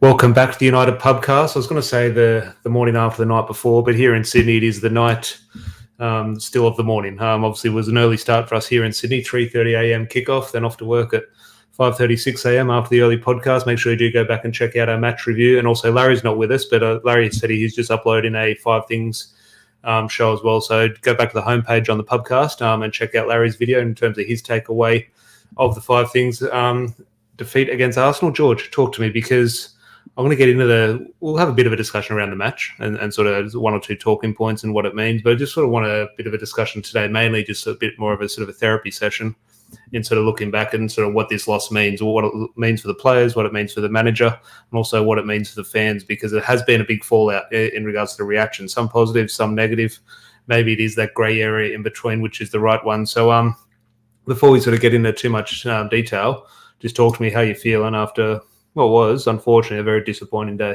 Welcome back to the United Pubcast. I was going to say the morning after the night before, but here in Sydney it is the night still of the morning. Obviously, it was an early start for us here in Sydney, 3:30 a.m. kickoff, then off to work at 5:36 a.m. after the early podcast. Make sure you do go back and check out our match review. And also, Larry's not with us, but Larry said he's just uploading a 5 Things show as well. So go back to the homepage on the Pubcast and check out Larry's video in terms of his takeaway of the 5 Things defeat against Arsenal. George, talk to me, because I'm going to get into we'll have a bit of a discussion around the match and sort of 1 or 2 talking points and what it means, but I just sort of want a bit of a discussion today, mainly just a bit more of a sort of a therapy session in sort of looking back and sort of what this loss means, or what it means for the players, what it means for the manager, and also what it means for the fans, because it has been a big fallout in regards to the reaction, some positive, some negative. Maybe it is that grey area in between, which is the right one. So before we sort of get into too much detail, just talk to me how you're feeling after what was, unfortunately, a very disappointing day.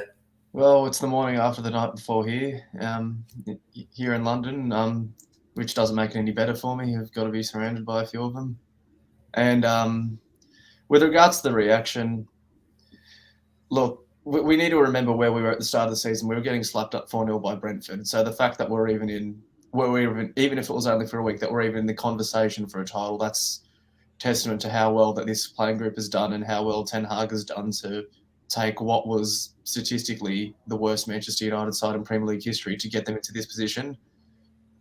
Well, it's the morning after the night before here in London, which doesn't make it any better for me. I've got to be surrounded by a few of them. And with regards to the reaction, look, we need to remember where we were at the start of the season. We were getting slapped up 4-0 by Brentford. So the fact that even if it was only for a week, that we're even in the conversation for a title, that's testament to how well that this playing group has done and how well Ten Hag has done to take what was statistically the worst Manchester United side in Premier League history to get them into this position.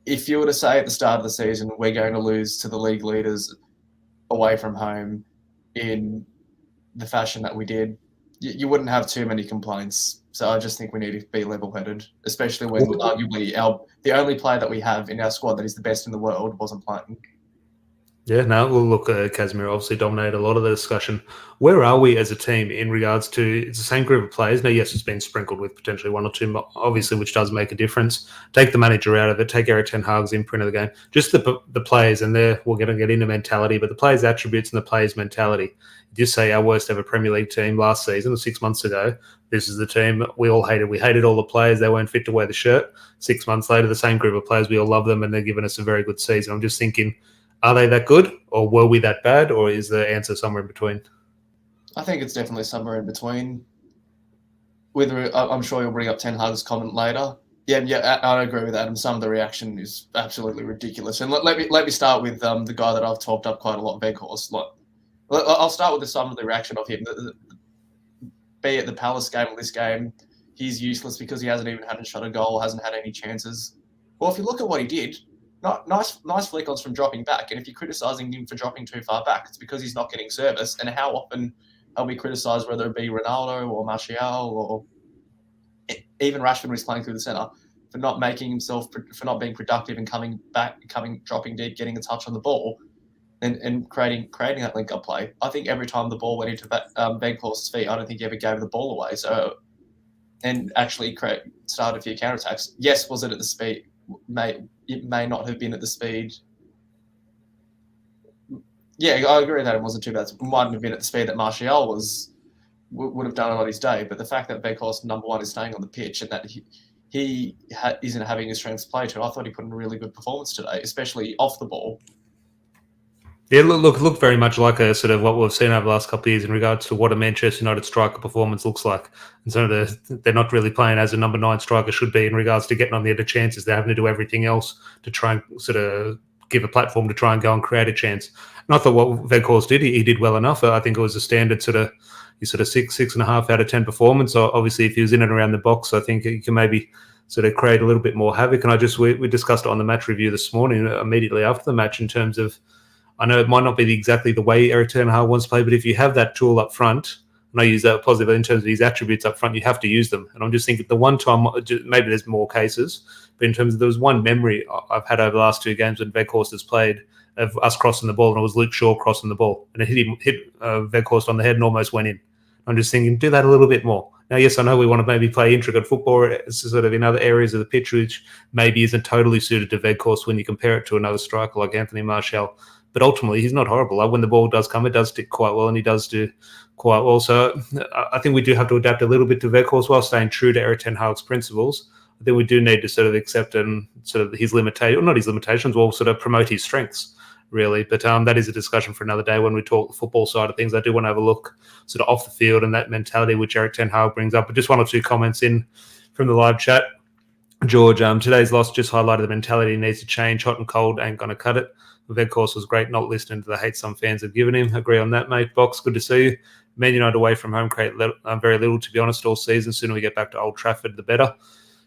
If you were to say at the start of the season, we're going to lose to the league leaders away from home in the fashion that we did, you wouldn't have too many complaints. So I just think we need to be level-headed, especially when arguably the only player that we have in our squad that is the best in the world wasn't playing. Yeah, no, well, look, Casemiro obviously dominated a lot of the discussion. Where are we as a team in regards to, it's the same group of players. Now, yes, it's been sprinkled with potentially 1 or 2, obviously, which does make a difference. Take the manager out of it, take Erik Ten Hag's imprint of the game. Just the players, and we're going to get into mentality, but the players' attributes and the players' mentality. Just say our worst ever Premier League team last season, or 6 months ago, this is the team we all hated. We hated all the players. They weren't fit to wear the shirt. 6 months later, the same group of players, we all love them, and they're giving us a very good season. I'm just thinking, are they that good, or were we that bad, or is the answer somewhere in between? I think it's definitely somewhere in between. I'm sure you'll bring up Ten Hag's comment later. Yeah, I agree with Adam. Some of the reaction is absolutely ridiculous. And let me start with the guy that I've talked up quite a lot, Weghorst. I'll start with some of the reaction of him. Be it the Palace game or this game, he's useless because he hasn't even had a shot a goal, hasn't had any chances. Well, if you look at what he did, nice flick-ons from dropping back. And if you're criticising him for dropping too far back, it's because he's not getting service. And how often are we criticised, whether it be Ronaldo or Martial or even Rashford, who's playing through the centre, for not being productive and coming back, dropping deep, getting a touch on the ball, and creating that link-up play. I think every time the ball went into Weghorst's feet, I don't think he ever gave the ball away. So, and actually started a few counter-attacks. Yes, was it at the speed? It may not have been at the speed. Yeah, I agree that it wasn't too bad. It mightn't have been at the speed that Martial would have done it on his day. But the fact that Weghorst, number one, is staying on the pitch and that he isn't having his strengths to play to, I thought he put in a really good performance today, especially off the ball. Yeah, look very much like a sort of what we've seen over the last couple of years in regards to what a Manchester United striker performance looks like. And so they're not really playing as a number 9 striker should be in regards to getting on the other chances. They're having to do everything else to try and sort of give a platform to try and go and create a chance. And I thought what Weghorst did, he did well enough. I think it was a standard sort of 6.5 out of 10 performance. So obviously, if he was in and around the box, I think he can maybe sort of create a little bit more havoc. And we discussed it on the match review this morning, immediately after the match, in terms of, I know it might not be exactly the way Erik Ten Hag wants to play, but if you have that tool up front, and I use that positively in terms of his attributes up front, you have to use them. And I'm just thinking the one time, maybe there's more cases, but in terms of, there was one memory I've had over the last 2 games when Weghorst has played of us crossing the ball, and it was Luke Shaw crossing the ball, and it hit Weghorst on the head and almost went in. I'm just thinking, do that a little bit more. Now, yes, I know we want to maybe play intricate football sort of in other areas of the pitch, which maybe isn't totally suited to Weghorst when you compare it to another striker like Anthony Martial. But ultimately, he's not horrible. When the ball does come, it does stick quite well, and he does do quite well. So I think we do have to adapt a little bit to Weghorst while staying true to Erik Ten Hag's principles. I think we do need to sort of accept and sort of his limitations, not his limitations, or sort of promote his strengths. really. But that is a discussion for another day when we talk the football side of things. I do want to have a look sort of off the field and that mentality which Erik ten Hag brings up. But just one or two comments in from the live chat. George, today's loss just highlighted the mentality needs to change. Hot and cold ain't going to cut it. Weghorst was great not listening to the hate some fans have given him. Agree on that, mate. Box, good to see you. Man United away from home create very little, to be honest, all season. Sooner we get back to Old Trafford, the better.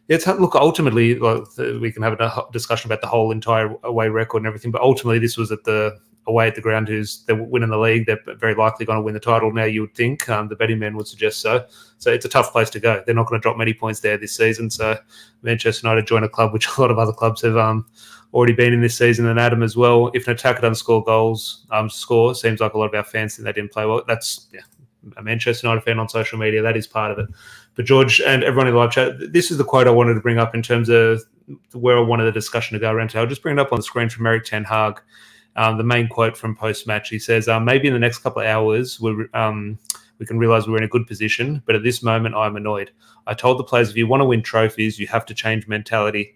Look, ultimately, we can have a discussion about the whole entire away record and everything, but ultimately this was away at the ground they're winning the league. They're very likely going to win the title now, you would think. The betting men would suggest so. So it's a tough place to go. They're not going to drop many points there this season. So Manchester United join a club which a lot of other clubs have already been in this season, and Adam as well. If an attacker doesn't score goals, seems like a lot of our fans think they didn't play well. That's a Manchester United fan on social media. That is part of it. But George and everyone in the live chat, this is the quote I wanted to bring up in terms of where I wanted the discussion to go around to. I'll just bring it up on the screen from Erik ten Hag. The main quote from post-match, he says, maybe in the next couple of hours we can realise we're in a good position, but at this moment I'm annoyed. I told the players, if you want to win trophies, you have to change mentality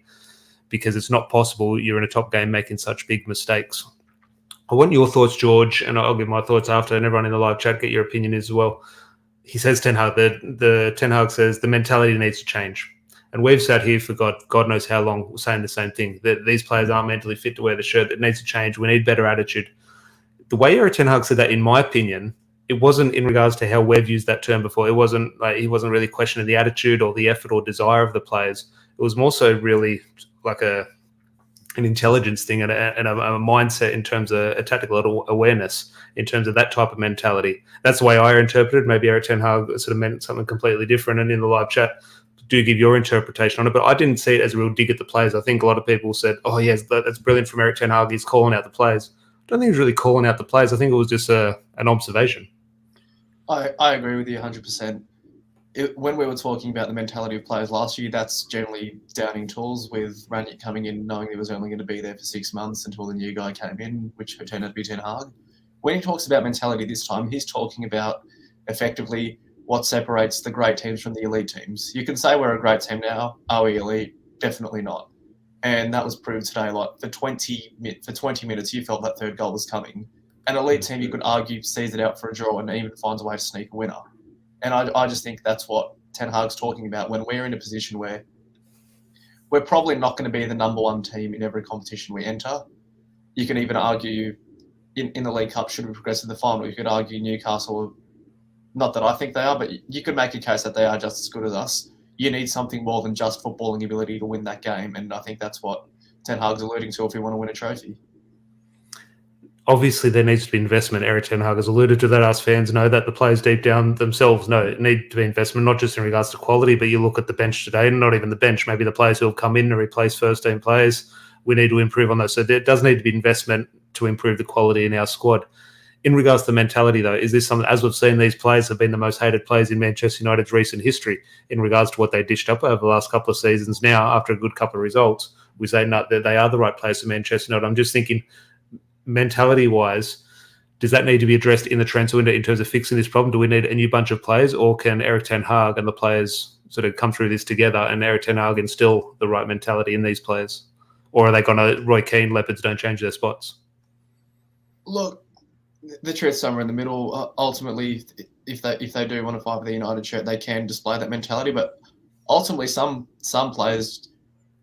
because it's not possible you're in a top game making such big mistakes. I want your thoughts, George, and I'll give my thoughts after, and everyone in the live chat get your opinion as well. He says, Ten Hag, the Ten Hag says the mentality needs to change. And we've sat here for God knows how long saying the same thing, that these players aren't mentally fit to wear the shirt. That needs to change. We need better attitude. The way Erik ten Hag said that, in my opinion, it wasn't in regards to how we've used that term before. It wasn't like he wasn't really questioning the attitude or the effort or desire of the players. It was more so really like an intelligence thing and a mindset in terms of a tactical awareness, in terms of that type of mentality. That's the way I interpreted. Maybe Erik ten Hag sort of meant something completely different. And in the live chat, do give your interpretation on it. But I didn't see it as a real dig at the players. I think a lot of people said, oh, yes, that's brilliant from Erik ten Hag. He's calling out the players. I don't think he was really calling out the players. I think it was just an observation. I agree with you 100%. When we were talking about the mentality of players last year, that's generally Downing tools, with Ranić coming in knowing he was only going to be there for 6 months until the new guy came in, which turned out to be Ten Hag. When he talks about mentality this time, he's talking about effectively what separates the great teams from the elite teams. You can say we're a great team now. Are we elite? Definitely not. And that was proved today. Like for 20 minutes, you felt that third goal was coming. An elite team, you could argue, sees it out for a draw and even finds a way to sneak a winner. And I just think that's what Ten Hag's talking about when we're in a position where we're probably not going to be the number one team in every competition we enter. You can even argue in the League Cup, should we progress to the final, you could argue Newcastle, not that I think they are, but you could make a case that they are just as good as us. You need something more than just footballing ability to win that game. And I think that's what Ten Hag's alluding to if we want to win a trophy. Obviously, there needs to be investment. Erik ten Hag has alluded to that. Us fans know that. The players deep down themselves know it need to be investment, not just in regards to quality, but you look at the bench today, and not even the bench, maybe the players who have come in to replace first-team players. We need to improve on those. So there does need to be investment to improve the quality in our squad. In regards to the mentality, though, is this something, as we've seen, these players have been the most hated players in Manchester United's recent history in regards to what they dished up over the last couple of seasons. Now, after a good couple of results, we say no, that they are the right players for Manchester United. I'm just thinking, mentality-wise, does that need to be addressed in the transfer window in terms of fixing this problem? Do we need a new bunch of players, or can Erik ten Hag and the players sort of come through this together and Erik ten Hag instill the right mentality in these players? Or are they going to Roy Keane, Leopards don't change their spots? Look, the truth's somewhere in the middle. Ultimately, if they do want to fight for the United shirt, they can display that mentality. But ultimately, some players,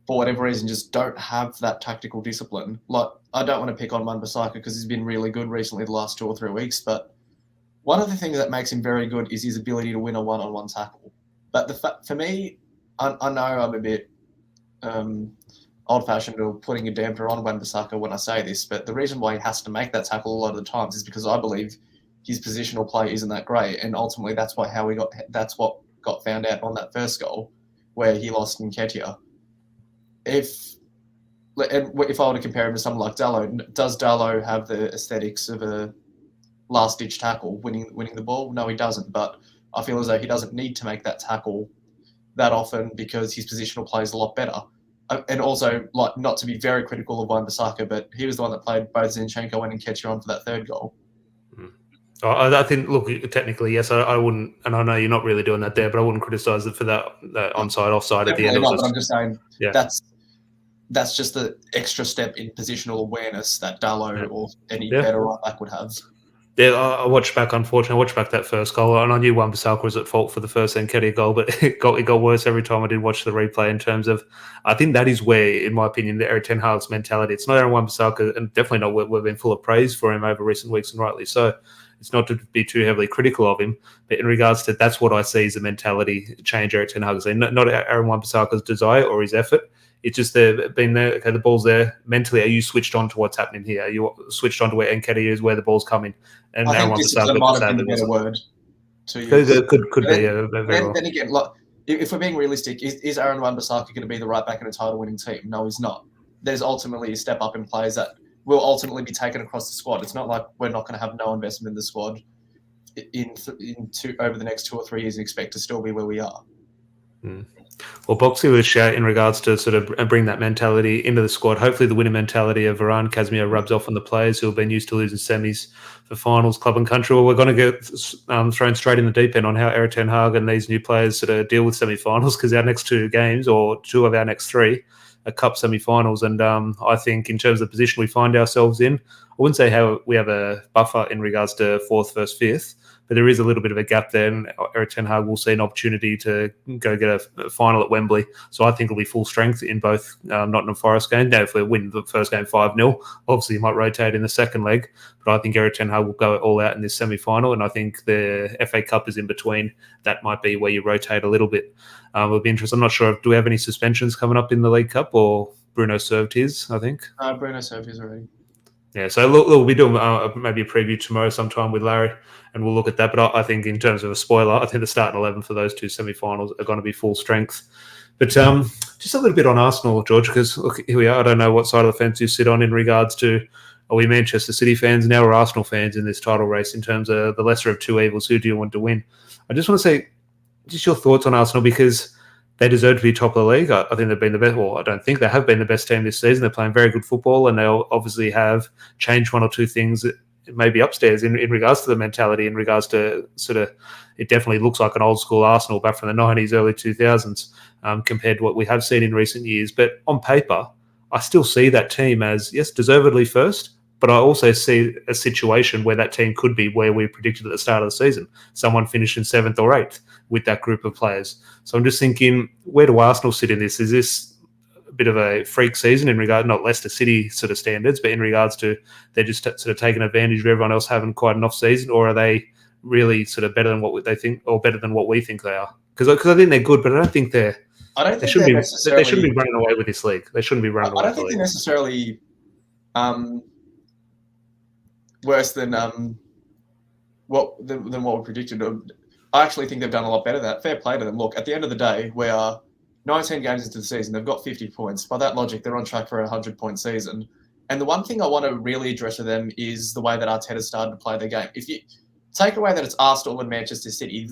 for whatever reason, just don't have that tactical discipline. Like, I don't want to pick on Wan-Bissaka because he's been really good recently the last 2 or 3 weeks. But one of the things that makes him very good is his ability to win a one-on-one tackle. But for me, I know I'm a bit old-fashioned or putting a damper on Wan-Bissaka when I say this, but the reason why he has to make that tackle a lot of the times is because I believe his positional play isn't that great, and ultimately that's what got found out on that first goal where he lost Nketiah. If I were to compare him to someone like Dalot, does Dalot have the aesthetics of a last-ditch tackle, winning the ball? No, he doesn't. But I feel as though he doesn't need to make that tackle that often because his positional play is a lot better. And also, like, not to be very critical of Wan-Bissaka, but he was the one that played both Zinchenko and Nketiah on for that third goal. I think, look, technically, yes, I wouldn't, and I know you're not really doing that there, but I wouldn't criticise it for that onside, offside at the end. Not, but I'm just saying that's that's just the extra step in positional awareness that Darlow or any better right back would have. Yeah, I watched back, unfortunately. I watched back that first goal, and I knew Wan-Bissaka was at fault for the first Nketiah goal, but it got worse every time I did watch the replay in terms of, I think that is where, in my opinion, the Erik ten Hag's mentality, it's not Aaron Wan-Bissaka, and definitely not, we've been full of praise for him over recent weeks, and rightly so. It's not to be too heavily critical of him, but in regards to, that's what I see as a mentality change Erik ten Hag's, not Aaron Wan-Bissaka's desire or his effort. It's just being there, okay, the ball's there. Mentally, are you switched on to what's happening here? Are you switched on to where Nketiah is, where the ball's coming? And I think discipline might have been the better word to use. Could be. Then again, like, if we're being realistic, is Aaron Wan-Bissaka going to be the right back in a title-winning team? No, he's not. There's ultimately a step up in players that will ultimately be taken across the squad. It's not like we're not going to have no investment in the squad over the next 2 or 3 years and expect to still be where we are. Well, Boxy was shout in regards to sort of bring that mentality into the squad. Hopefully the winning mentality of Varane, Casemiro rubs off on the players who have been used to losing semis for finals, club and country. Well, we're going to get thrown straight in the deep end on how Erik ten Hag and these new players sort of deal with semi-finals, because our next 2 games, or 2 of our next 3, are cup semi-finals. And I think in terms of the position we find ourselves in, I wouldn't say how we have a buffer in regards to 4th versus 5th, but there is a little bit of a gap there, and Erik ten Hag will see an opportunity to go get a final at Wembley. So I think it'll be full strength in both Nottingham Forest games. Now, if we win the first game 5-0, obviously he might rotate in the second leg, but I think Erik ten Hag will go all out in this semi-final, and I think the FA Cup is in between. That might be where you rotate a little bit. It'll be interesting. I'm not sure, do we have any suspensions coming up in the League Cup, or Bruno served his, I think? Bruno served his already. Yeah, so we'll be doing maybe a preview tomorrow sometime with Larry, and we'll look at that. But I think in terms of a spoiler, I think the starting 11 for those 2 semi-finals are going to be full strength. But just a little bit on Arsenal, George, because look, here we are. I don't know what side of the fence you sit on in regards to, are we Manchester City fans now or Arsenal fans in this title race in terms of the lesser of 2 evils? Who do you want to win? I just want to say, just your thoughts on Arsenal, because they deserve to be top of the league. I think they've been the best. Well, I don't think they have been the best team this season. They're playing very good football, and they'll obviously have changed 1 or 2 things maybe upstairs in regards to the mentality, in regards to sort of, it definitely looks like an old school Arsenal back from the 90s, early 2000s, compared to what we have seen in recent years. But on paper, I still see that team as, yes, deservedly first, but I also see a situation where that team could be where we predicted at the start of the season, someone finishing 7th or 8th with that group of players. So I'm just thinking, where do Arsenal sit in this? Is this a bit of a freak season in regard, not Leicester City sort of standards, but in regards to they're just sort of taking advantage of everyone else having quite an off season, or are they really sort of better than what they think, or better than what we think they are? Because I think they're good, but I don't think they shouldn't be running away with this league. They shouldn't be running away. I don't think they're necessarily worse than what we predicted. I actually think they've done a lot better than that. Fair play to them. Look, at the end of the day, we are 19 games into the season. They've got 50 points. By that logic, they're on track for a 100-point season. And the one thing I want to really address with them is the way that Arteta started to play the game. If you take away that it's Arsenal and Manchester City,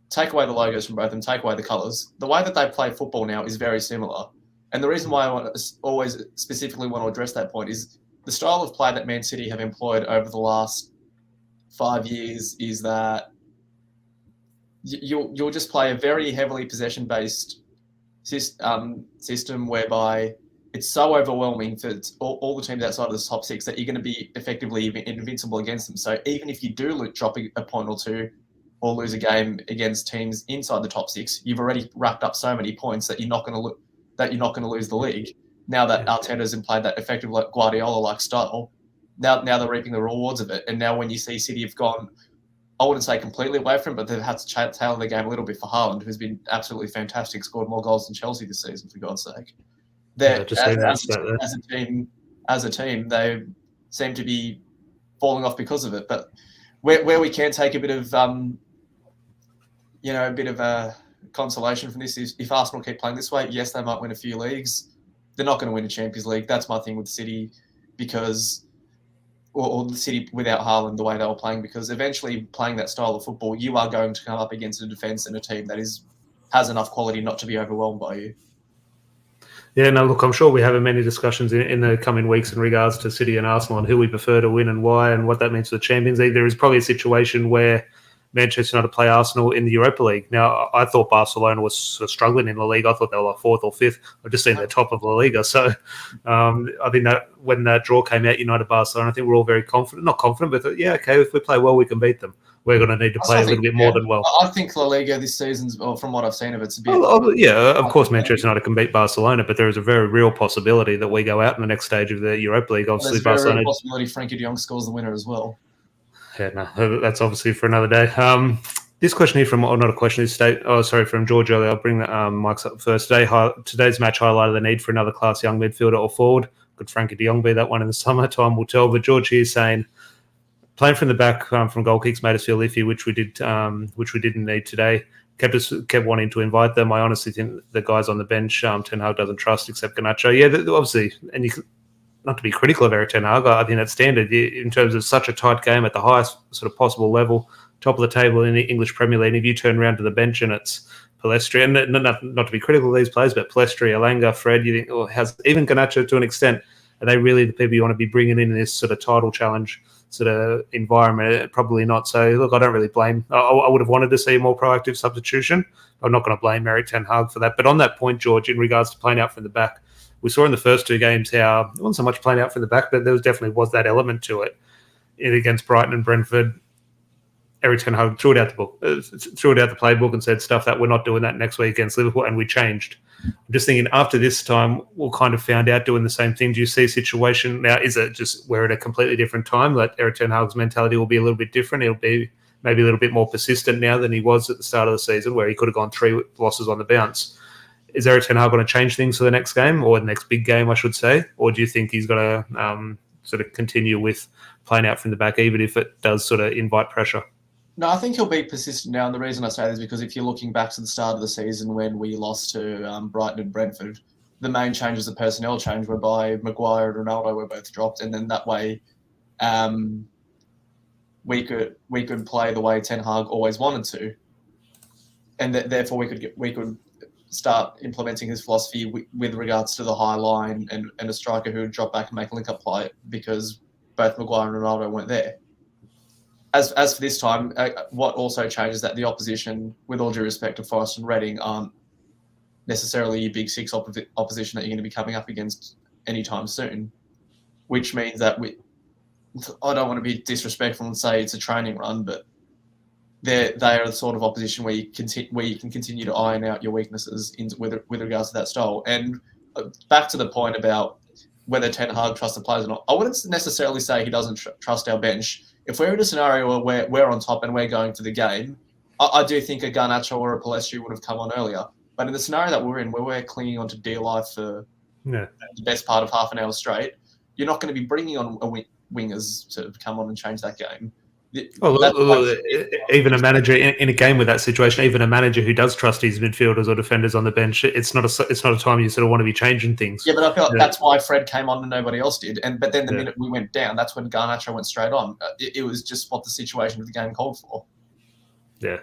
take away the logos from both of them, take away the colours, the way that they play football now is very similar. And the reason why I always specifically want to address that point is the style of play that Man City have employed over the last 5 years is that you'll just play a very heavily possession-based system whereby it's so overwhelming for all the teams outside of the top 6 that you're going to be effectively invincible against them. So even if you do drop a point or 2 or lose a game against teams inside the top 6, you've already racked up so many points that you're not going to lose the league. Now that Arteta's played that effective Guardiola-like style, now they're reaping the rewards of it. And now when you see City have gone, I wouldn't say completely away from it, but they've had to tailor the game a little bit for Haaland, who's been absolutely fantastic, scored more goals than Chelsea this season, for God's sake. As a team, they seem to be falling off because of it. But where we can take a bit of, consolation from this is if Arsenal keep playing this way, yes, they might win a few leagues. They're not going to win a Champions League. That's my thing with City, because, or the City without Haaland, the way they were playing, because eventually playing that style of football, you are going to come up against a defence and a team that has enough quality not to be overwhelmed by you. Yeah, no, look, I'm sure we have many discussions in the coming weeks in regards to City and Arsenal and who we prefer to win and why and what that means for the Champions League. There is probably a situation where Manchester United play Arsenal in the Europa League. Now, I thought Barcelona was sort of struggling in the league. I thought they were like fourth or fifth. I've just seen they're top of La Liga. So I think that when that draw came out, United Barcelona, I think we're all very confident. Not confident, but yeah, okay, if we play well, we can beat them. We're going to need to play a little bit more than well. I think La Liga this season's, well, from what I've seen of it, it's a bit. Of course, Manchester United can beat Barcelona, but there is a very real possibility that we go out in the next stage of the Europa League. Obviously, there's a very Barcelona. real possibility Frankie de Jong scores the winner as well. Yeah, no, that's obviously for another day. This question here from, not a question, from George earlier. I'll bring the mics up first. Today's match highlighted the need for another class young midfielder or forward. Could Frankie de Jong be that one in the summer? Time will tell. But George here is saying, playing from the back from goal kicks made us feel iffy, which we didn't need today. Kept wanting to invite them. I honestly think the guys on the bench, Ten Hag doesn't trust except Garnacho. Yeah, obviously, and not to be critical of Erik Ten Hag, I think that's standard in terms of such a tight game at the highest sort of possible level, top of the table in the English Premier League. If you turn around to the bench and it's Palestri, and not to be critical of these players, but Palestri, Elanga, Fred, you think, or has even Garnacho to an extent, are they really the people you want to be bringing in this sort of title challenge sort of environment? Probably not. So, look, I don't really blame. I would have wanted to see a more proactive substitution. I'm not going to blame Erik Ten Hag for that. But on that point, George, in regards to playing out from the back, we saw in the first two games how it wasn't so much playing out from the back, but there definitely was that element to it. Against Brighton and Brentford, Erik Ten Hag threw it out the playbook and said stuff that we're not doing that next week against Liverpool, and we changed. I'm just thinking after this time, we'll kind of found out doing the same thing. Do you see a situation now? Is it just we're at a completely different time? That Erik Ten Hag's mentality will be a little bit different. It'll be maybe a little bit more persistent now than he was at the start of the season, where he could have gone 3 losses on the bounce. Is Erik Ten Hag going to change things for the next game, or the next big game, I should say? Or do you think he's going to sort of continue with playing out from the back, even if it does sort of invite pressure? No, I think he'll be persistent now. And the reason I say this is because if you're looking back to the start of the season when we lost to Brighton and Brentford, the main changes of personnel change whereby Maguire and Ronaldo were both dropped. And then that way we could play the way Ten Hag always wanted to. And therefore we could start implementing his philosophy with regards to the high line and a striker who would drop back and make a link-up play because both Maguire and Ronaldo weren't there. As for this time, what also changes that the opposition, with all due respect to Forest and Reading, aren't necessarily your big six opposition that you're going to be coming up against anytime soon, which means that I don't want to be disrespectful and say it's a training run, but they are the sort of opposition where you can continue to iron out your weaknesses with regards to that style. And back to the point about whether Ten Hag trusts the players or not, I wouldn't necessarily say he doesn't trust our bench. If we're in a scenario where we're on top and we're going to the game, I do think a Garnacho or a Palestri would have come on earlier. But in the scenario that we're in, where we're clinging onto dear life for the best part of half an hour straight, you're not going to be bringing on wingers to come on and change that game. Even a manager in a game with that situation, even a manager who does trust his midfielders or defenders on the bench, it's not a time you sort of want to be changing things. Yeah, but I feel like that's why Fred came on and nobody else did. But then the minute we went down, that's when Garnacho went straight on. It was just what the situation of the game called for. Yeah.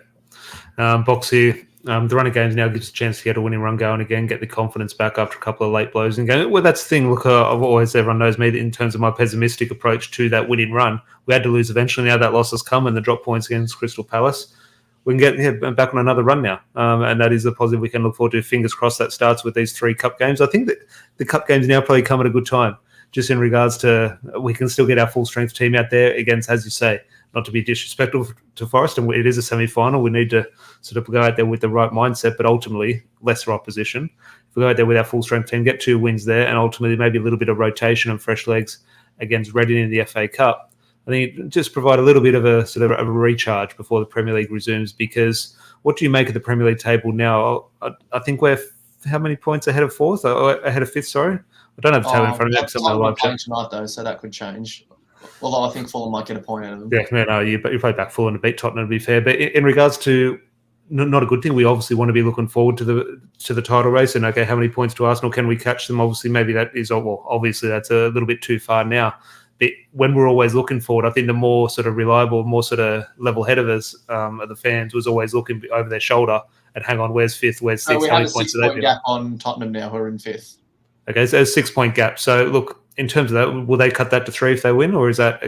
Box here. The run of games now gives us a chance to get a winning run going again, get the confidence back after a couple of late blows in game. Well, that's the thing. Look, everyone knows me in terms of my pessimistic approach to that winning run. We had to lose eventually. Now that loss has come and the drop points against Crystal Palace. We can get back on another run now. And that is a positive we can look forward to. Fingers crossed that starts with these 3 cup games. I think that the cup games now probably come at a good time, just in regards to we can still get our full strength team out there against, as you say, not to be disrespectful to Forest, and it is a semi-final. We need to sort of go out there with the right mindset, but ultimately lesser opposition. If we go out there with our full-strength team, get 2 wins there, and ultimately maybe a little bit of rotation and fresh legs against Reading in the FA Cup, I think it just provide a little bit of a sort of a recharge before the Premier League resumes. Because what do you make of the Premier League table now? I think we're how many points ahead of 4th or ahead of 5th? Sorry, I don't have the table in front of me. We're playing tonight though, so that could change. Although I think Fulham might get a point out of them. Yeah, no, you play back Fulham to beat Tottenham, to be fair. But in regards to not a good thing, we obviously want to be looking forward to the title race. And okay, how many points to Arsenal can we catch them? Obviously, maybe that is obviously that's a little bit too far now. But when we're always looking forward, I think the more sort of reliable, more sort of level head of us, of the fans, was always looking over their shoulder and hang on, where's 5th, where's 6th? So we have a 6-point gap on Tottenham now, who are in 5th. Okay, so a 6-point gap. So look, in terms of that, will they cut that to 3 if they win, or is that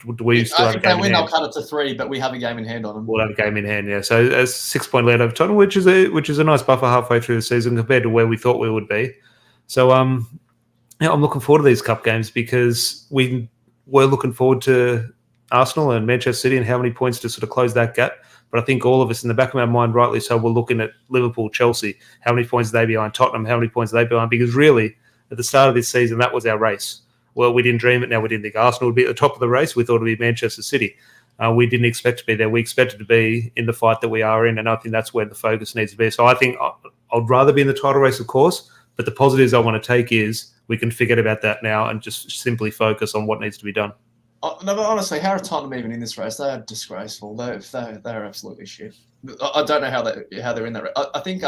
Do we still have a If they game in win, they'll hand? cut it to 3, but we have a game in hand on them. We'll have a game in hand, yeah. So a 6-point lead over Tottenham, which is a nice buffer halfway through the season compared to where we thought we would be. So yeah, I'm looking forward to these cup games because we were looking forward to Arsenal and Manchester City and how many points to sort of close that gap. But I think all of us in the back of our mind, rightly so, we're looking at Liverpool, Chelsea. How many points are they behind Tottenham? How many points are they behind? Because really, at the start of this season, that was our race. Well, we didn't dream it. Now we didn't think Arsenal would be at the top of the race. We thought it would be Manchester City. We didn't expect to be there. We expected to be in the fight that we are in, and I think that's where the focus needs to be. So I think I'd rather be in the title race, of course, but the positives I want to take is we can forget about that now and just simply focus on what needs to be done. No, but honestly, how are Tottenham even in this race? They are disgraceful. They're absolutely shit. I don't know how they're in that race. I think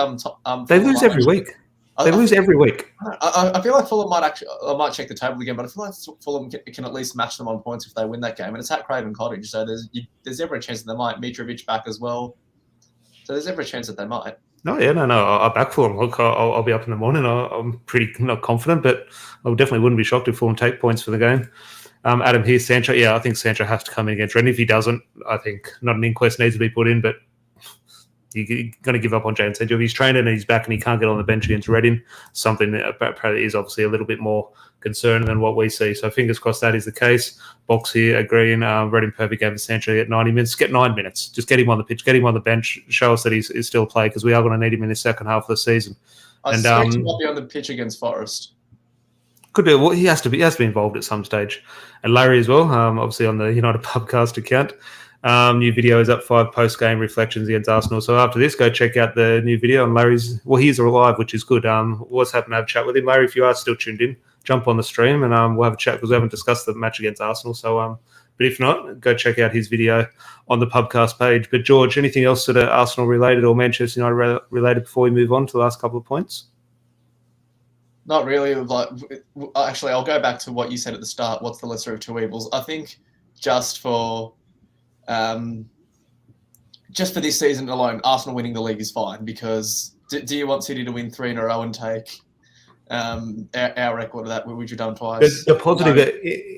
They lose every week. They lose every week. I feel like Fulham I might check the table again, but I feel like Fulham can at least match them on points if they win that game. And it's at Craven Cottage, so there's every chance that they might. Mitrovic back as well, so there's every chance that they might. No. I'll back Fulham. Look, I'll be up in the morning. I'm pretty not confident, but I definitely wouldn't be shocked if Fulham take points for the game. Adam here, Sancho. Yeah, I think Sancho has to come in against Reading. If he doesn't, I think not an inquest needs to be put in, but you're going to give up on Jadon Sancho. If he's trained and he's back and he can't get on the bench against Reading, something that probably is obviously a little bit more concerning than what we see. So fingers crossed that is the case. Box here agreeing. Reading perfect game for Sancho at 90 minutes. Get 9 minutes. Just get him on the pitch. Get him on the bench. Show us that he's still a player because we are going to need him in the second half of the season. I suspect he might be on the pitch against Forest. Could be. Well, he has to be involved at some stage. And Larry as well, obviously on the United Pubcast account. New video is up 5 post-game reflections against Arsenal. So after this, go check out the new video on Larry's. Well, he's alive, which is good. What's happened to have a chat with him. Larry, if you are still tuned in, jump on the stream and we'll have a chat because we haven't discussed the match against Arsenal. So, but if not, go check out his video on the Pubcast page. But George, anything else sort of Arsenal related or Manchester United related before we move on to the last couple of points? Not really. Like, actually, I'll go back to what you said at the start. What's the lesser of two evils? I think just for this season alone, Arsenal winning the league is fine because do you want City to win 3 in a row and take our record of that, which we've done twice? The positive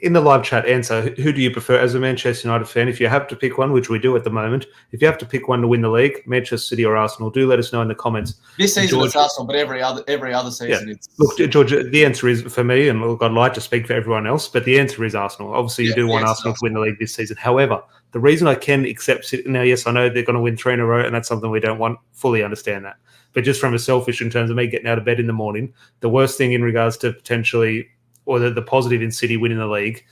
in the live chat answer, who do you prefer as a Manchester United fan? If you have to pick one, which we do at the moment, if you have to pick one to win the league, Manchester City or Arsenal, do let us know in the comments. This season it's Arsenal, but every other season it's... Look, George, the answer is for me, and look, I'd like to speak for everyone else, but the answer is Arsenal. Obviously, you do want Arsenal to win the league this season. However, the reason I can accept it now, yes, I know they're going to win 3 in a row, and that's something we don't want. Fully understand that. But just from a selfish in terms of me getting out of bed in the morning, the worst thing in regards to potentially, or the positive in City winning the league,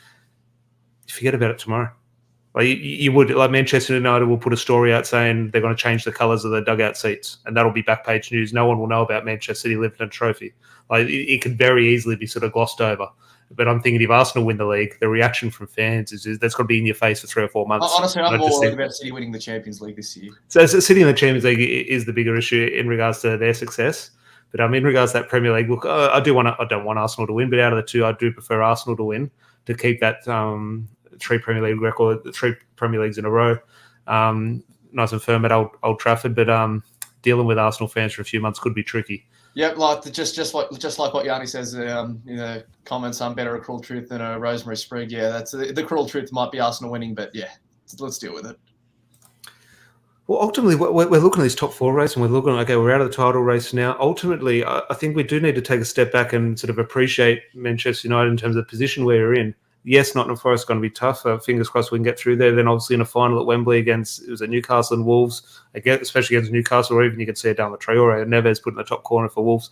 forget about it tomorrow. Like you would, like Manchester United will put a story out saying they're going to change the colours of the dugout seats, and that'll be back page news. No one will know about Manchester City lifting a trophy. Like it could very easily be sort of glossed over. But I'm thinking if Arsenal win the league, the reaction from fans is that's going to be in your face for 3 or 4 months. Honestly, I'm more worried about City winning the Champions League this year. So City in the Champions League is the bigger issue in regards to their success. But in regards to that Premier League, look, I don't want Arsenal to win, but out of the two, I do prefer Arsenal to win to keep that 3 Premier League record, 3 Premier Leagues in a row, nice and firm at Old Trafford. But dealing with Arsenal fans for a few months could be tricky. Yeah, like just like what Yanni says in the comments, I'm better a cruel truth than a rosemary sprig. Yeah, that's the cruel truth might be Arsenal winning, but yeah, let's deal with it. Well, ultimately, we're looking at this top 4 race and we're looking, okay, we're out of the title race now. Ultimately, I think we do need to take a step back and sort of appreciate Manchester United in terms of the position we're in. Yes, Nottingham Forest is going to be tough. Fingers crossed we can get through there. Then obviously in a final at Wembley against Newcastle and Wolves, again, especially against Newcastle, or even you can see it down the Traore and Neves put in the top corner for Wolves.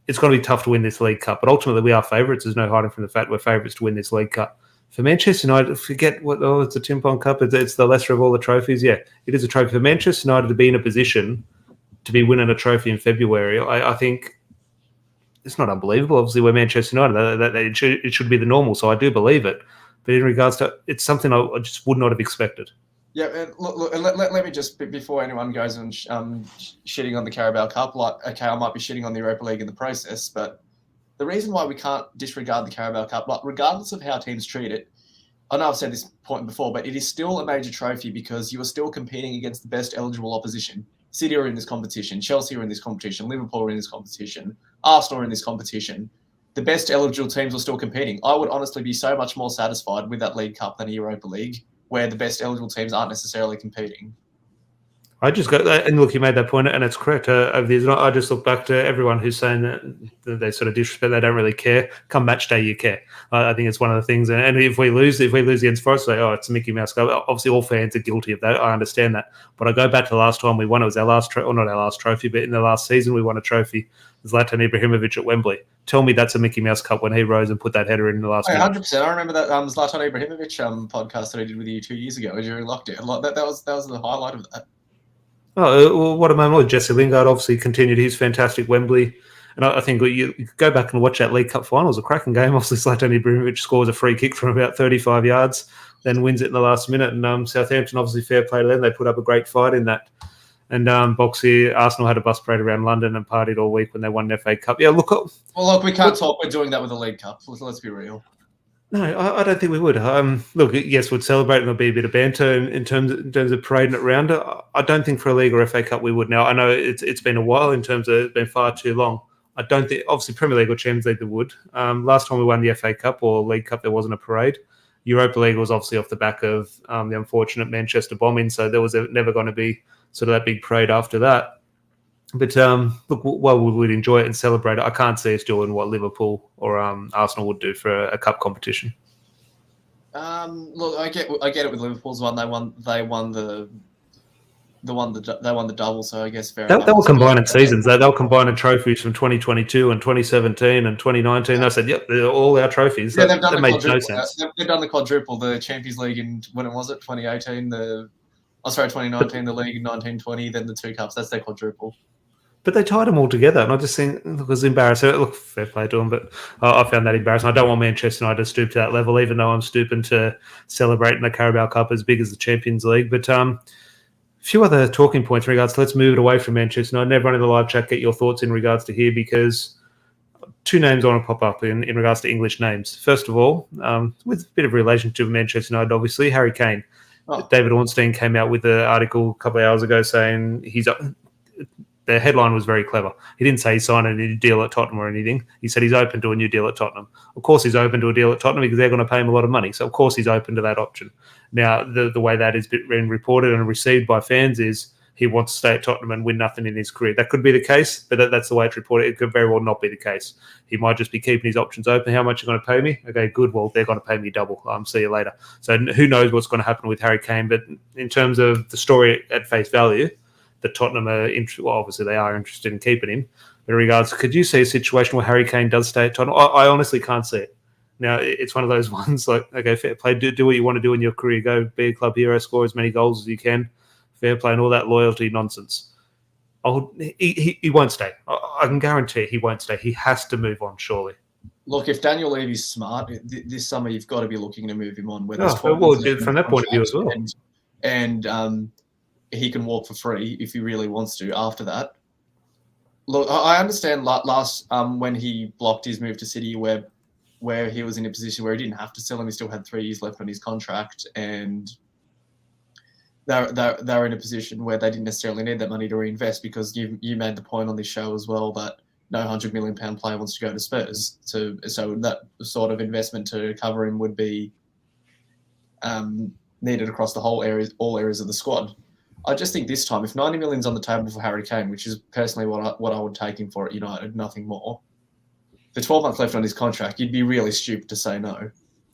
It's going to be tough to win this League Cup, but ultimately we are favourites. There's no hiding from the fact we're favourites to win this League Cup. For Manchester United, forget it's a Timpon Cup. It's the lesser of all the trophies. Yeah, it is a trophy. For Manchester United to be in a position to be winning a trophy in February, I think it's not unbelievable. Obviously, we're Manchester United. It should be the normal, so I do believe it. But in regards to, it's something I just would not have expected. Yeah, and look, let me just, before anyone goes and shitting on the Carabao Cup, like, okay, I might be shitting on the Europa League in the process, but the reason why we can't disregard the Carabao Cup, like, regardless of how teams treat it, I know I've said this point before, but it is still a major trophy because you are still competing against the best eligible opposition. City are in this competition, Chelsea are in this competition, Liverpool are in this competition, Arsenal are in this competition. the best eligible teams were still competing. I would honestly be so much more satisfied with that League Cup than a Europa League, where the best eligible teams aren't necessarily competing. I just got that, and look, you made that point, and it's correct. Over the years, I just look back to everyone who's saying that they sort of disrespect, they don't really care. Come match day, you care. I think it's one of the things. And if we lose against Forest, say, oh, it's a Mickey Mouse Cup. Obviously, all fans are guilty of that. I understand that. But I go back to the last time we won. It was our last, or not our last trophy, but in the last season, we won a trophy. Zlatan Ibrahimovic at Wembley. Tell me that's a Mickey Mouse Cup when he rose and put that header in the last. 100%. I remember that Zlatan Ibrahimovic podcast that I did with you 2 years ago during lockdown. That was the highlight of that. Oh, well, what a moment. Jesse Lingard obviously continued his fantastic Wembley. And I think you go back and watch that League Cup final. It was a cracking game. Obviously, Zlatan Ibrahimovic scores a free kick from about 35 yards, then wins it in the last minute. And Southampton, obviously, fair play to them. They put up a great fight in that. And Boxy, Arsenal had a bus parade around London and partied all week when they won an FA Cup. Yeah, look. Well, we can't talk. We're doing that with the League Cup. Let's be real. No, I don't think we would. Look, yes, we'd celebrate and there'll be a bit of banter in terms of parading it around. I don't think for a League or FA Cup we would. Now, I know it's been a while in terms of it's been far too long. I don't think, obviously, Premier League or Champions League they would. Last time we won the FA Cup or League Cup, there wasn't a parade. Europa League was obviously off the back of the unfortunate Manchester bombing, so there was never going to be sort of that big parade after that. But look, while we would enjoy it and celebrate it, I can't see us doing what Liverpool or Arsenal would do for a cup competition. Look, I get it with Liverpool's one. They won the double. So I guess fair enough. They were combining seasons. They were combining trophies from 2022 and 2017 and 2019. I said, yep, they're all our trophies. Yeah, that made no sense. They've done the quadruple: the Champions League in when was it 2018? 2019, the league in 1920, then the two cups. That's their quadruple. But they tied them all together, and I just think it was embarrassing. Look, fair play to them, but I found that embarrassing. I don't want Manchester United to stoop to that level, even though I'm stooping to celebrating the Carabao Cup as big as the Champions League. But a few other talking points in regards to let's move it away from Manchester United. Everyone in the live chat, get your thoughts in regards to here, because two names I want to pop up in regards to English names. First of all, with a bit of relation to Manchester United, obviously, Harry Kane. Oh. David Ornstein came out with an article a couple of hours ago saying the headline was very clever. He didn't say he signed a new deal at Tottenham or anything. He said he's open to a new deal at Tottenham. Of course he's open to a deal at Tottenham because they're going to pay him a lot of money. So, of course, he's open to that option. Now, the way that is been reported and received by fans is he wants to stay at Tottenham and win nothing in his career. That could be the case, but that's the way it's reported. It could very well not be the case. He might just be keeping his options open. How much are you going to pay me? Okay, good. Well, they're going to pay me double. See you later. So who knows what's going to happen with Harry Kane. But in terms of the story at face value, that Tottenham are obviously they are interested in keeping him. But in regards, could you see a situation where Harry Kane does stay at Tottenham? I honestly can't see it. Now, it's one of those ones like, okay, fair play. Do what you want to do in your career. Go be a club hero, score as many goals as you can. Fair play and all that loyalty nonsense. He won't stay. I can guarantee he won't stay. He has to move on, surely. Look, if Daniel Levy's smart, this summer you've got to be looking to move him on. From that point of view as well. And he can walk for free if he really wants to after that. Look, I understand last when he blocked his move to City where he was in a position where he didn't have to sell him. He still had 3 years left on his contract, and they're in a position where they didn't necessarily need that money to reinvest, because you made the point on this show as well that no £100 million player wants to go to Spurs. So that sort of investment to cover him would be needed across all areas of the squad. I just think this time, if 90 million's on the table for Harry Kane, which is personally what I would take him for at United, nothing more, the 12 months left on his contract, you'd be really stupid to say no.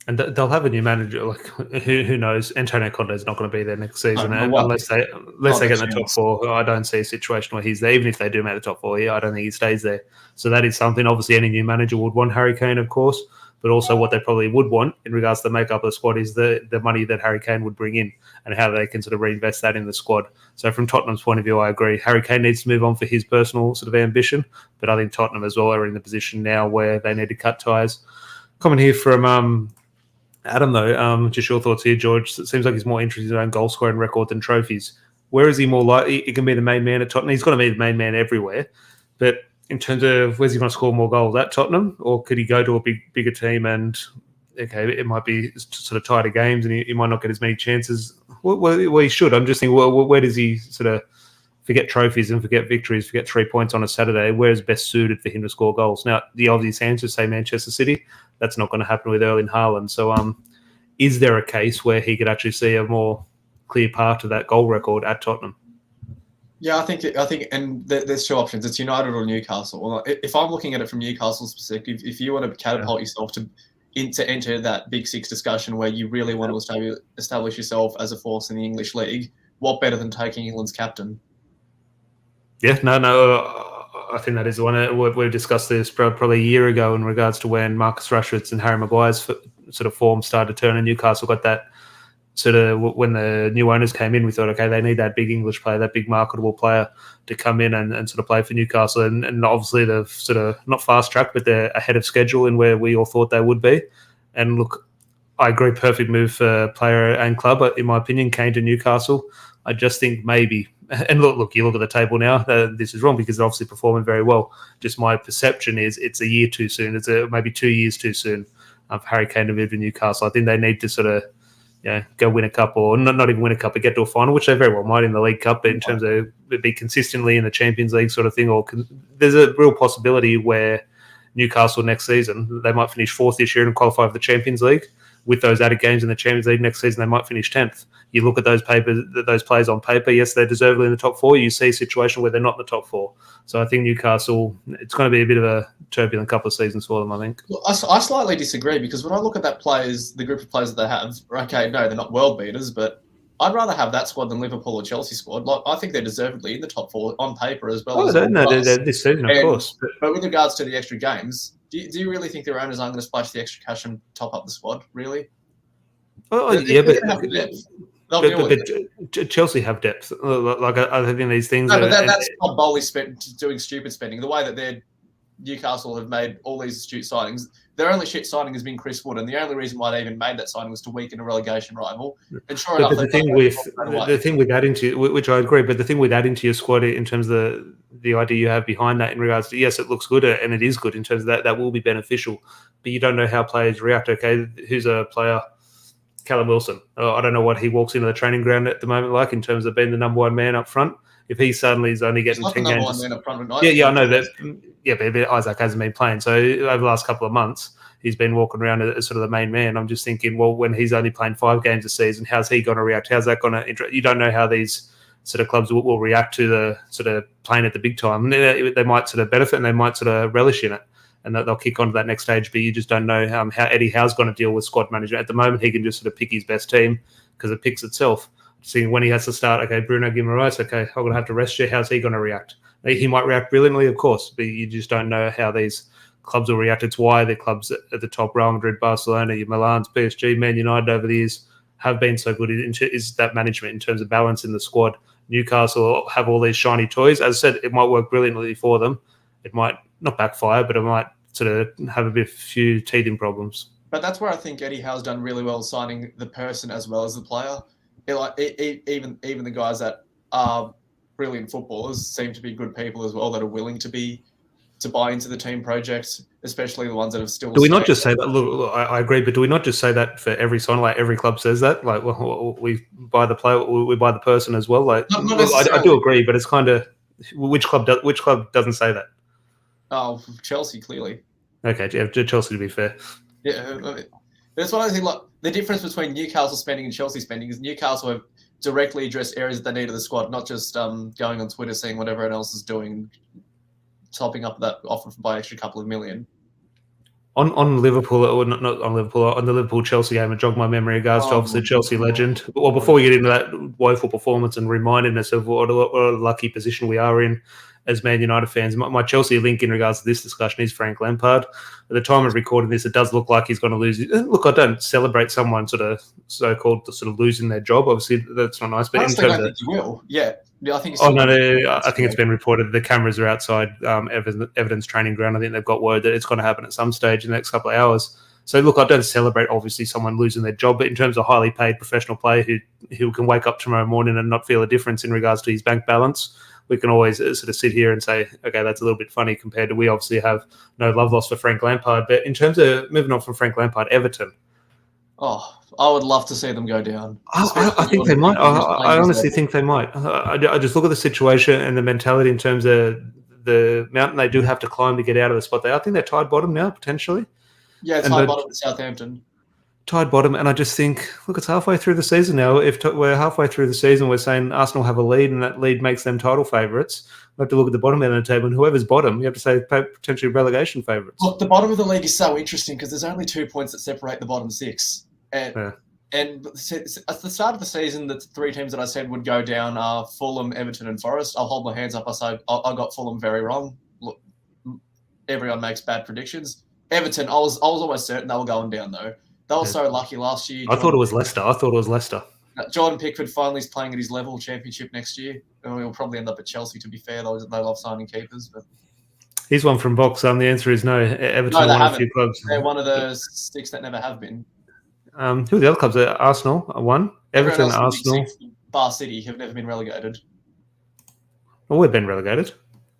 And they'll have a new manager. Like who knows? Antonio Conte's not going to be there next season, unless they get in the top 4. I don't see a situation where he's there. Even if they do make the top 4, I don't think he stays there. So that is something. Obviously, any new manager would want Harry Kane, of course. But also what they probably would want in regards to the makeup of the squad is the money that Harry Kane would bring in and how they can sort of reinvest that in the squad. So from Tottenham's point of view, I agree. Harry Kane needs to move on for his personal sort of ambition, but I think Tottenham as well are in the position now where they need to cut ties. Comment here from Adam, though. Just your thoughts here, George. It seems like he's more interested in his own goal scoring record than trophies. Where is he more likely? He can be the main man at Tottenham. He's got to be the main man everywhere. But in terms of where's he going to score more goals, at Tottenham, or could he go to a bigger team and okay, it might be sort of tighter games and he might not get as many chances? Well, he should. I'm just thinking, where does he sort of forget trophies and forget victories, forget 3 points on a Saturday, where is best suited for him to score goals? Now, the obvious answer is say Manchester City. That's not going to happen with Erling Haaland. So, is there a case where he could actually see a more clear path to that goal record at Tottenham? Yeah, I think, and there's two options. It's United or Newcastle. Well, if I'm looking at it from Newcastle's perspective, if you want to catapult yourself to enter that Big Six discussion where you really want to establish yourself as a force in the English league, what better than taking England's captain? Yeah, I think that is the one. We've discussed this probably a year ago in regards to when Marcus Rashford's and Harry Maguire's sort of form started to turn, and Newcastle got that sort of, when the new owners came in, we thought, okay, they need that big English player, that big marketable player to come in and sort of play for Newcastle. And obviously they've sort of not fast tracked, but they're ahead of schedule in where we all thought they would be. And look, I agree, perfect move for player and club, but in my opinion, Kane to Newcastle. I just think maybe, and look, you look at the table now, this is wrong because they're obviously performing very well. Just my perception is it's a year too soon. It's maybe 2 years too soon for Harry Kane to move to Newcastle. I think they need to sort of, go win a cup, or not even win a cup, but get to a final, which they very well might in the League Cup, but in terms of be consistently in the Champions League sort of thing, or there's a real possibility where Newcastle next season, they might finish 4th this year and qualify for the Champions League. With those added games in the Champions League next season, they might finish 10th. You look at those players on paper, yes, they're deservedly in the top 4. You see a situation where they're not in the top 4. So I think Newcastle, it's going to be a bit of a turbulent couple of seasons for them, I think. Well, I slightly disagree, because when I look at the group of players that they have, okay, no, they're not world beaters, but I'd rather have that squad than Liverpool or Chelsea squad. Like, I think they're deservedly in the top 4 on paper as well. They're this season, of course. But with regards to the extra games, do you really think their owners aren't going to splash the extra cash and top up the squad? Really? Well, but Chelsea have depth. Like I think these things. No, but that's not boldly doing stupid spending. The way that Newcastle have made all these astute signings, their only shit signing has been Chris Wood, and the only reason why they even made that signing was to weaken a relegation rival. And sure enough, the thing with adding to, which I agree, but the thing with adding to your squad in terms of the idea you have behind that, in regards to, yes, it looks good and it is good in terms of that will be beneficial, but you don't know how players react. Okay, who's a player? Callum Wilson. I don't know what he walks into the training ground at the moment like in terms of being the number one man up front. If he suddenly is only getting 10 games, I know that. Yeah, but Isaac hasn't been playing. So over the last couple of months, he's been walking around as sort of the main man. I'm just thinking, well, when he's only playing 5 games a season, how's he going to react? How's that going to? You don't know how these sort of clubs will react to the sort of playing at the big time. They might sort of benefit and they might sort of relish in it, and they'll kick on to that next stage. But you just don't know how Eddie Howe's going to deal with squad management. At the moment, he can just sort of pick his best team because it picks itself. Seeing when he has to start, okay, Bruno Guimaraes, okay, I'm going to have to rest you. How's he going to react? He might react brilliantly, of course, but you just don't know how these clubs will react. It's why the clubs at the top, Real Madrid, Barcelona, your Milans, PSG, Man United over the years have been so good, is that management in terms of balance in the squad. Newcastle have all these shiny toys. As I said, it might work brilliantly for them. It might not backfire, but it might sort of have a few teething problems. But that's where I think Eddie Howe's done really well, signing the person as well as the player. Even the guys that are brilliant footballers seem to be good people as well, that are willing to buy into the team project, especially the ones that have still. Do we not just say that? Look, I agree, but do we not just say that for every sign? Like every club says that. Like, well, we buy the player, we buy the person as well. Like, I do agree, but it's kind of which club doesn't say that? Oh, Chelsea, clearly. Okay, yeah, Chelsea, to be fair. Yeah, that's what I think. Like, the difference between Newcastle spending and Chelsea spending is Newcastle have directly addressed areas that they need of the squad, not just going on Twitter seeing what everyone else is doing, topping up that offer by an extra couple of million. On Liverpool, or not on Liverpool, on the Liverpool-Chelsea game, it jogged my memory in regards to obviously Chelsea legend. Well, before we get into that woeful performance and reminding us of what a lucky position we are in as Man United fans, my Chelsea link in regards to this discussion is Frank Lampard. At the time of recording this, it does look like he's going to lose. Look, I don't celebrate someone sort of so-called sort of losing their job. Obviously, that's not nice. But honestly, I think he will. Yeah, I think. I think it's been reported the cameras are outside Evidence training ground. I think they've got word that it's going to happen at some stage in the next couple of hours. So look, I don't celebrate obviously someone losing their job, but in terms of highly paid professional player who can wake up tomorrow morning and not feel a difference in regards to his bank balance, we can always sort of sit here and say, okay, that's a little bit funny compared to we obviously have no love lost for Frank Lampard. But in terms of moving on from Frank Lampard, Everton. Oh, I would love to see them go down. I Especially think they Jordan might. Pickford, who's I playing his honestly level. think they might. I just look at the situation and the mentality in terms of the mountain they do have to climb to get out of the spot there. I think they're tied bottom now, potentially. Yeah, And tied bottom with Southampton. tied bottom, and I just think, look, it's halfway through the season now. If we're halfway through the season, we're saying Arsenal have a lead, and that lead makes them title favourites. We have to look at the bottom end of the table, and whoever's bottom, you have to say potentially relegation favourites. Look, the bottom of the league is so interesting because there's only 2 points that separate the bottom six. Yeah. And at the start of the season, the three teams that I said would go down are Fulham, Everton, and Forest. I'll hold my hands up. I say I got Fulham very wrong. Look, everyone makes bad predictions. Everton, I was almost certain they were going down though. They were so lucky last year. I thought it was Leicester. Jordan Pickford finally is playing at his level championship next year. And we'll probably end up at Chelsea, to be fair. They love signing keepers. But He's one from Box. The answer is no. Everton no, they won a haven't. few clubs. They're one of the 6 that never have been. Who are the other clubs? Arsenal, one. Everton, Arsenal. Bar City have never been relegated. Well, we've been relegated.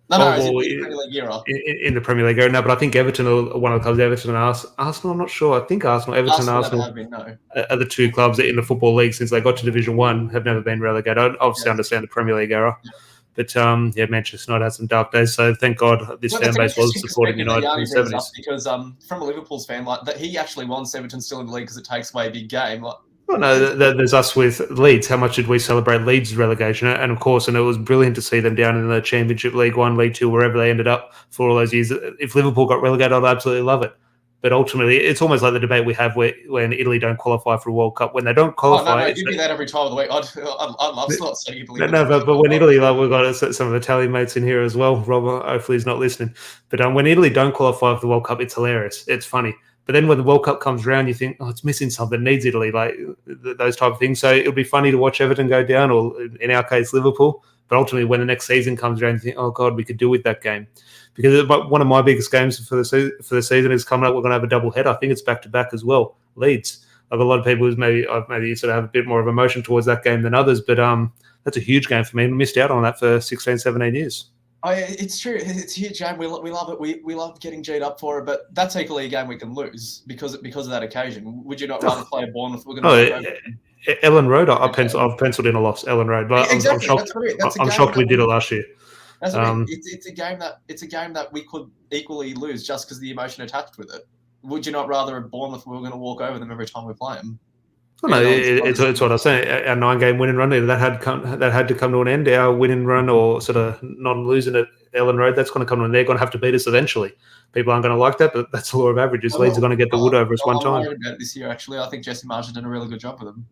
No, in the Premier League era. In the Premier League era, no, but I think Everton are one of the clubs. Everton and Arsenal, I'm not sure. I think Arsenal, Everton, Arsenal have been, no. Are the two clubs in the Football League since they got to Division 1 have never been relegated. I obviously understand the Premier League era. Yeah. But Manchester United had some dark days, so thank God this fan base was supporting United in the 70s. Because from a Liverpool's fan, like that, he actually wants Everton still in the league because it takes away a big game. Like, well, no, there's us with Leeds. How much did we celebrate Leeds' relegation? And of course, and it was brilliant to see them down in the Championship, League 1, League 2, wherever they ended up for all those years. If Liverpool got relegated, I'd absolutely love it. But ultimately, it's almost like the debate we have when Italy don't qualify for a World Cup. When they don't qualify... give me that every time of the week. I'd love not seeing Italy. No, but when Italy, like we've got some of the Italian mates in here as well. Rob, hopefully he's not listening. But when Italy don't qualify for the World Cup, it's hilarious. It's funny. But then when the World Cup comes around, you think, oh, it's missing something, needs Italy, like those type of things. So it'll be funny to watch Everton go down, or in our case, Liverpool. But ultimately, when the next season comes around, you think, oh, God, we could do with that game. Because one of my biggest games for the season is coming up. We're going to have a double header. I think it's back-to-back as well, Leeds. Like a lot of people maybe sort of have a bit more of emotion towards that game than others. But that's a huge game for me. I missed out on that for 16, 17 years. Oh, yeah, it's true. It's a huge game. We love it. We love getting G'd up for it, but that's equally a game we can lose because of that occasion. Would you not rather play a Bournemouth? We're going to Ellen Road. I've penciled in a loss. Ellen Road. But exactly. I'm shocked we did it last year. That's what I mean. It's a game that we could equally lose just because the emotion attached with it. Would you not rather at Bournemouth we're going to walk over them every time we play them? Oh, no, it's what I was saying. Our 9-game winning run that had to come to an end. Our winning run, or sort of non-losing at Ellen Road, that's going to come to an end. They're going to have to beat us eventually. People aren't going to like that, but that's the law of averages. Leeds are going to get the wood over us one time. I'm worried about this year, actually. I think Jesse Marsh has done a really good job with them.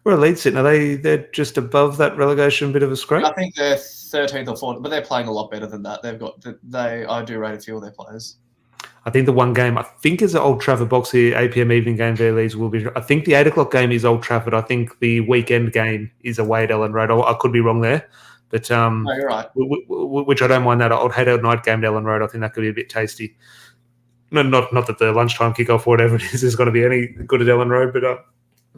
Where are Leeds sitting? They're just above that relegation bit of a scrape? I think they're 13th or 14th, but they're playing a lot better than that. I do rate a few of their players. I think the one game, I think is an Old Trafford Boxy 8 p.m. evening game there, Leeds will be. I think the 8 o'clock game is Old Trafford. I think the weekend game is away at Ellen Road. I could be wrong there. But no, you're right. Which I don't mind that. I'd hate a night game at Ellen Road. I think that could be a bit tasty. No, not that the lunchtime kickoff or whatever it is going to be any good at Ellen Road, but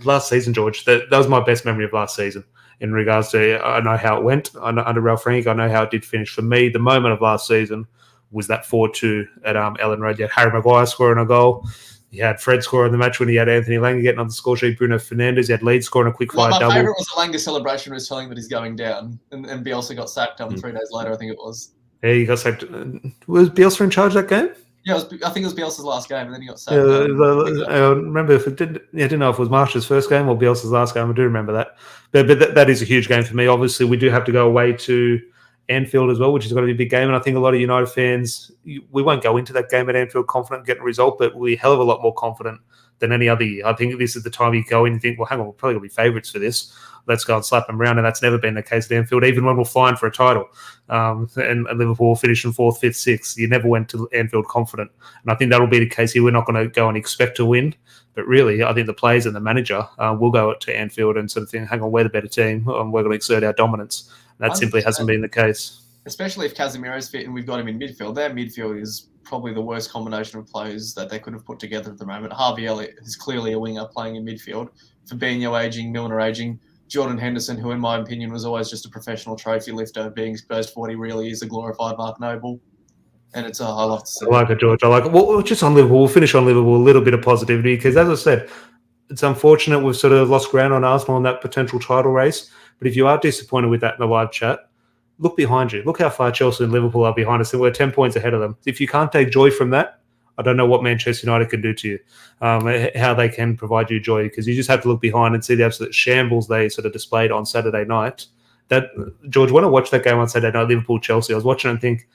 last season, George, that was my best memory of last season in regards to, I know how it went under Ralph Rangnick. I know how it did finish. For me, the moment of last season was that 4-2 at Ellen Road. You had Harry Maguire scoring a goal. You had Fred scoring the match when he had Anthony Langer getting on the score sheet, Bruno Fernandes. You had Leeds scoring a quick-fire double. My favourite was the Langer celebration was telling that he's going down, and Bielsa got sacked 3 days later, I think it was. Yeah, he got sacked. Was Bielsa in charge that game? Yeah, I think it was Bielsa's last game, and then he got sacked. I remember if it didn't. I didn't know if it was Marsh's first game or Bielsa's last game. I do remember that. But that is a huge game for me. Obviously, we do have to go away to Anfield as well, which is going to be a big game. And I think a lot of United fans, we won't go into that game at Anfield confident getting a result, but we're a hell of a lot more confident than any other year. I think this is the time you go in and think, well, hang on, we're probably going to be favourites for this. Let's go and slap them around. And that's never been the case at Anfield, even when we're flying for a title. And Liverpool finishing 4th, 5th, 6th. You never went to Anfield confident. And I think that'll be the case here. We're not going to go and expect to win. But really, I think the players and the manager will go to Anfield and sort of think, hang on, we're the better team. We're going to exert our dominance. And that simply hasn't been the case. Especially if Casemiro's fit and we've got him in midfield. Their midfield is probably the worst combination of players that they could have put together at the moment. Harvey Elliott is clearly a winger playing in midfield. Fabinho aging, Milner aging. Jordan Henderson, who in my opinion was always just a professional trophy lifter, being exposed for what he really is, a glorified Mark Noble. And it's I love to see. I like it, George. I like it. Well, just on Liverpool, we'll finish on Liverpool, a little bit of positivity, because as I said, it's unfortunate we've sort of lost ground on Arsenal in that potential title race. But if you are disappointed with that in the live chat, look behind you. Look how far Chelsea and Liverpool are behind us, and we're 10 points ahead of them. If you can't take joy from that, I don't know what Manchester United can do to you, how they can provide you joy, because you just have to look behind and see the absolute shambles they sort of displayed on Saturday night. That, George, when I watched that game on Saturday night, Liverpool-Chelsea, I was watching and think,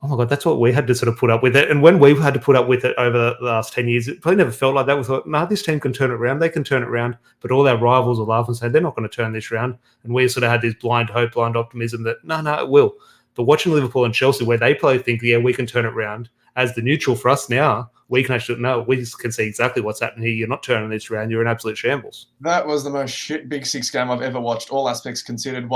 oh my God, that's what we had to sort of put up with it. And when we had to put up with it over the last 10 years, it probably never felt like that. We thought, no, this team can turn it around. They can turn it around. But all our rivals will laugh and say, they're not going to turn this around. And we sort of had this blind hope, blind optimism that, no, it will. But watching Liverpool and Chelsea, where they probably think, yeah, we can turn it around, as the neutral for us now, we can actually, no, we can see exactly what's happening here. You're not turning this around. You're in absolute shambles. That was the most shit Big Six game I've ever watched, all aspects considered.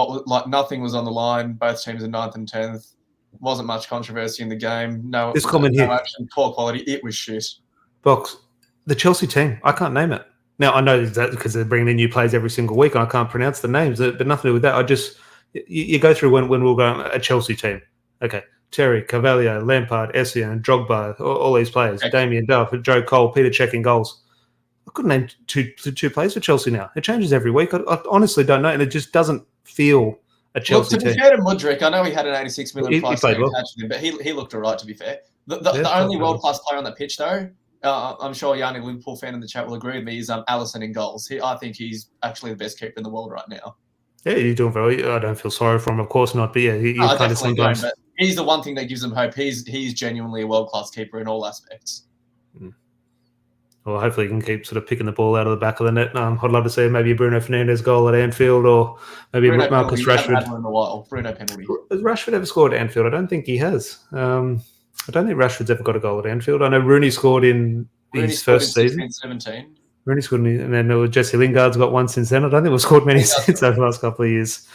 Nothing was on the line. Both teams in 9th and 10th. Wasn't much controversy in the game. No action, poor quality. It was shit. Box, the Chelsea team, I can't name it. Now, I know that because they're bringing in new players every single week, and I can't pronounce the names, but nothing to do with that. You go through when we were going, a Chelsea team. Okay, Terry, Carvalho, Lampard, Essien, Drogba, all these players, Damien Duff, Joe Cole, Peter Cech in goals. I couldn't name two players for Chelsea now. It changes every week. I honestly don't know, and it just doesn't feel a Chelsea team. To be fair to Mudryk, I know he had an 86 million price tag attached to him, but he looked all right, to be fair. The only world-class player on the pitch, though, I'm sure Yanni, Liverpool fan in the chat, will agree with me, is Alisson in goals. I think he's actually the best keeper in the world right now. Yeah, you're doing very well. I don't feel sorry for him, of course not, but yeah, you kind of sometimes... But he's the one thing that gives them hope. He's genuinely a world-class keeper in all aspects. Well, hopefully he can keep sort of picking the ball out of the back of the net. I'd love to see maybe a Bruno Fernandes goal at Anfield, or maybe Marcus Rashford. In a while. Bruno penalty. Has Rashford ever scored at Anfield? I don't think he has. I don't think Rashford's ever got a goal at Anfield. I know Rooney scored in his first season. 17. Rooney scored, and then Jesse Lingard's got one since then. I don't think we've scored many since over the last couple of years.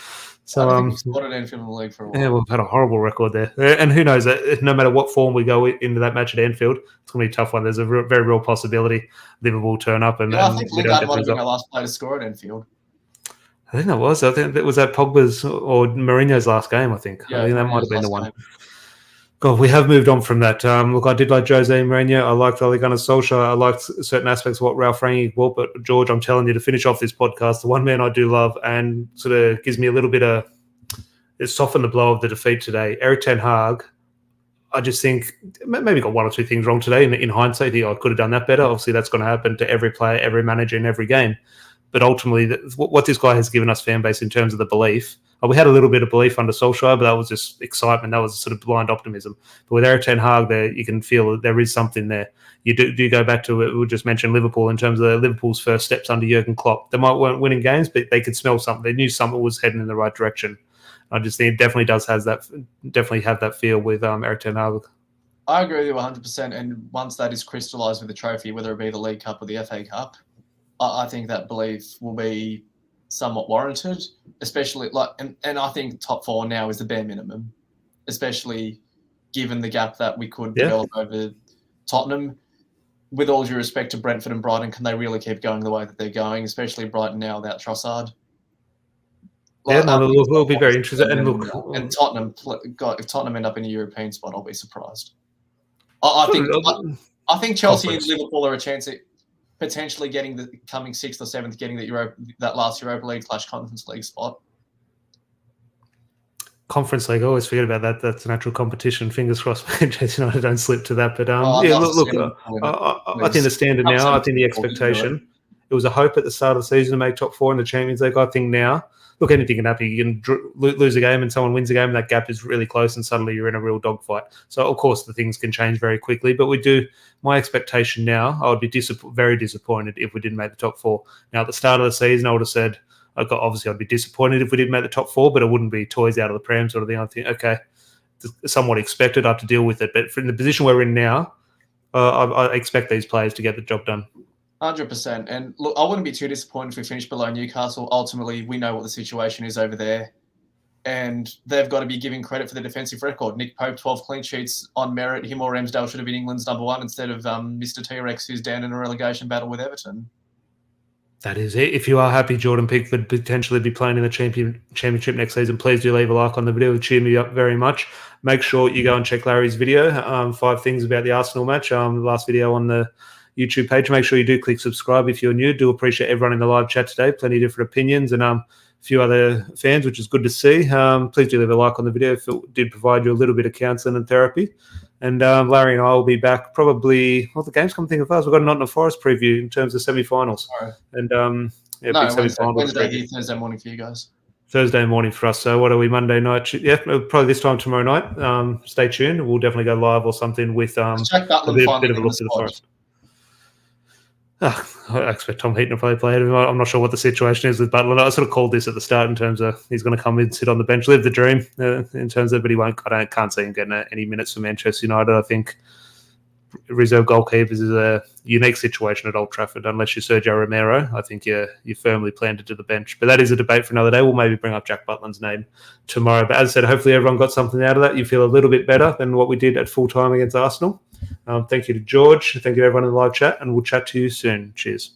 So, I think we've scored at Anfield in the league for a while. Yeah, we've had a horrible record there. And who knows, no matter what form we go into that match at Anfield, it's going to be a tough one. There's a very real possibility Liverpool turn up. I think Lingard might have been our last player to score at Anfield. I think that was. I think that was at Pogba's or Mourinho's last game, I think. Yeah, I think that might have been the one. God, we have moved on from that. Look, I did like Jose Mourinho. I liked Ole Gunnar Solskjaer. I liked certain aspects of what Ralph Rangnick brought. But, George, I'm telling you, to finish off this podcast, the one man I do love and sort of gives me a little bit of... It softened the blow of the defeat today. Erik ten Hag, I just think maybe got one or two things wrong today. In hindsight, I could have done that better. Obviously, that's going to happen to every player, every manager in every game. But ultimately, what this guy has given us fan base in terms of the belief, we had a little bit of belief under Solskjaer, but that was just excitement. That was sort of blind optimism. But with Erik ten Hag there, you can feel there is something there. You do go back to it. We just mentioned Liverpool in terms of Liverpool's first steps under Jurgen Klopp. They weren't winning games, but they could smell something. They knew something was heading in the right direction. I just think it definitely have that feel with Erik ten Hag. I agree with you 100%. And once that is crystallised with the trophy, whether it be the League Cup or the FA Cup, I think that belief will be somewhat warranted. Especially and I think top four now is the bare minimum, especially given the gap that we could develop over Tottenham. With all due respect to Brentford and Brighton, can they really keep going the way that they're going? Especially Brighton now without Trossard. We'll be very interested. And Tottenham, God, if Tottenham end up in a European spot, I'll be surprised. I think Chelsea and Liverpool are a chance at potentially getting the coming 6th or 7th, getting that last Europa League / Conference League spot. Conference League, I always forget about that. That's an actual competition. Fingers crossed, Manchester United don't slip to that. But I think the standard now, I think the expectation, it was a hope at the start of the season to make top 4 in the Champions League. I think now, look, anything can happen. You can lose a game and someone wins a game, and that gap is really close, and suddenly you're in a real dogfight. So, of course, the things can change very quickly. But my expectation now, I would be very disappointed if we didn't make the top 4. Now, at the start of the season, I would have said, obviously, I'd be disappointed if we didn't make the top 4, but it wouldn't be toys out of the pram sort of thing. I think, okay, somewhat expected. I have to deal with it. But from the position we're in now, I expect these players to get the job done. 100%. And look, I wouldn't be too disappointed if we finish below Newcastle. Ultimately, we know what the situation is over there. And they've got to be giving credit for the defensive record. Nick Pope, 12 clean sheets on merit. Him or Ramsdale should have been England's number 1 instead of Mr. T-Rex, who's down in a relegation battle with Everton. That is it. If you are happy Jordan Pickford potentially be playing in the championship next season, please do leave a like on the video. It would cheer me up very much. Make sure you go and check Larry's video, 5 things about the Arsenal match. The last video on the YouTube page. Make sure you do click subscribe if you're new. Do appreciate everyone in the live chat today. Plenty of different opinions and a few other fans, which is good to see. Please do leave a like on the video if it did provide you a little bit of counselling and therapy. And Larry and I will be back probably. Well, the games come to think of us. We've got a Nottingham Forest preview in terms of semi-finals. Right. And no, Wednesday here, Thursday morning for you guys. Thursday morning for us. So what are we, Monday night? Yeah, probably this time tomorrow night. Stay tuned. We'll definitely go live or something with a bit of a look to the Forest. I expect Tom Heaton to probably play. I'm not sure what the situation is with Butler. I sort of called this at the start in terms of he's going to come in, sit on the bench, live the dream in terms of, but he won't. I can't see him getting any minutes for Manchester United. I think reserve goalkeepers is a unique situation at Old Trafford. Unless you're Sergio Romero, I think you're firmly planted to the bench. But that is a debate for another day. We'll maybe bring up Jack Butland's name tomorrow. But as I said, hopefully everyone got something out of that. You feel a little bit better than what we did at full time against Arsenal. Thank you to George. Thank you to everyone in the live chat, and we'll chat to you soon. Cheers.